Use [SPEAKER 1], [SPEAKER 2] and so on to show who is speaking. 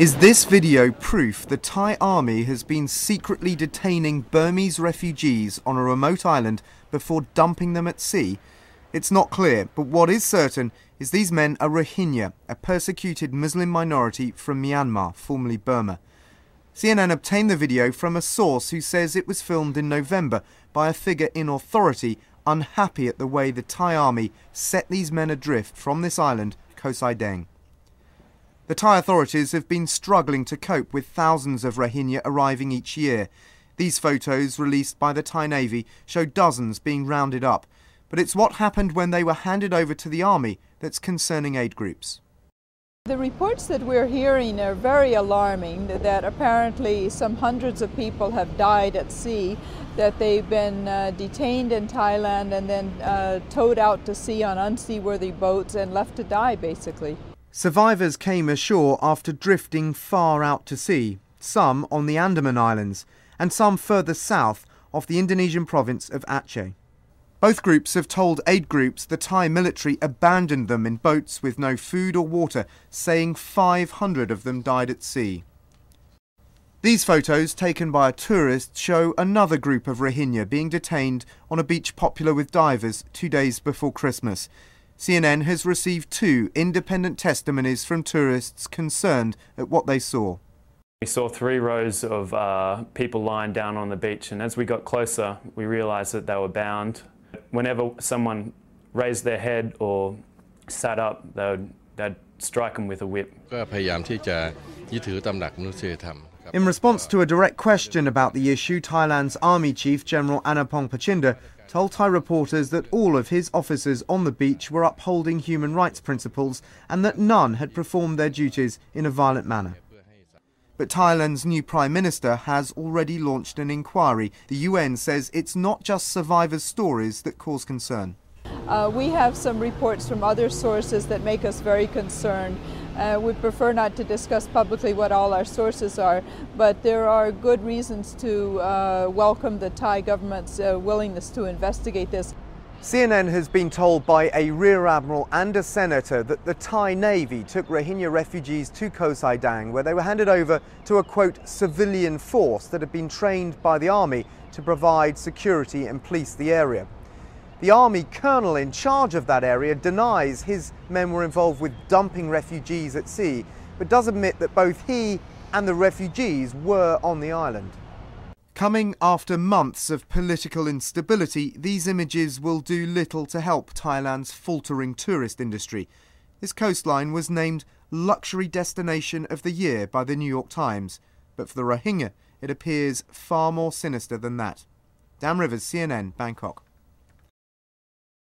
[SPEAKER 1] Is this video proof the Thai army has been secretly detaining Burmese refugees on a remote island before dumping them at sea? It's not clear, but what is certain is these men are Rohingya, a persecuted Muslim minority from Myanmar, formerly Burma. CNN obtained the video from a source who says it was filmed in November by a figure in authority unhappy at the way the Thai army set these men adrift from this island, Koh Sai Dang. The Thai authorities have been struggling to cope with thousands of Rohingya arriving each year. These photos, released by the Thai Navy, show dozens being rounded up. But it's what happened when they were handed over to the army that's concerning aid groups.
[SPEAKER 2] The reports that we're hearing are very alarming, that apparently some hundreds of people have died at sea, that they've been detained in Thailand and then towed out to sea on unseaworthy boats and left to die, basically.
[SPEAKER 1] Survivors came ashore after drifting far out to sea, some on the Andaman Islands and some further south off the Indonesian province of Aceh. Both groups have told aid groups the Thai military abandoned them in boats with no food or water, saying 500 of them died at sea. These photos, taken by a tourist, show another group of Rohingya being detained on a beach popular with divers 2 days before Christmas. CNN has received 2 independent testimonies from tourists concerned at what they saw.
[SPEAKER 3] We saw 3 rows of people lying down on the beach, and as we got closer we realised that they were bound. Whenever someone raised their head or sat up, they'd strike them with a whip.
[SPEAKER 1] In response to a direct question about the issue, Thailand's Army Chief General Anapong Pachinda told Thai reporters that all of his officers on the beach were upholding human rights principles and that none had performed their duties in a violent manner. But Thailand's new Prime Minister has already launched an inquiry. The UN says it's not just survivors' stories that cause concern.
[SPEAKER 2] We have some reports from other sources that make us very concerned. We prefer not to discuss publicly what all our sources are, but there are good reasons to welcome the Thai government's willingness to investigate this.
[SPEAKER 1] CNN has been told by a Rear Admiral and a Senator that the Thai Navy took Rohingya refugees to Koh Sai Dang, where they were handed over to a, quote, civilian force that had been trained by the army to provide security and police the area. The army colonel in charge of that area denies his men were involved with dumping refugees at sea, but does admit that both he and the refugees were on the island. Coming after months of political instability, these images will do little to help Thailand's faltering tourist industry. This coastline was named Luxury Destination of the Year by the New York Times, but for the Rohingya, it appears far more sinister than that. Dan Rivers, CNN, Bangkok.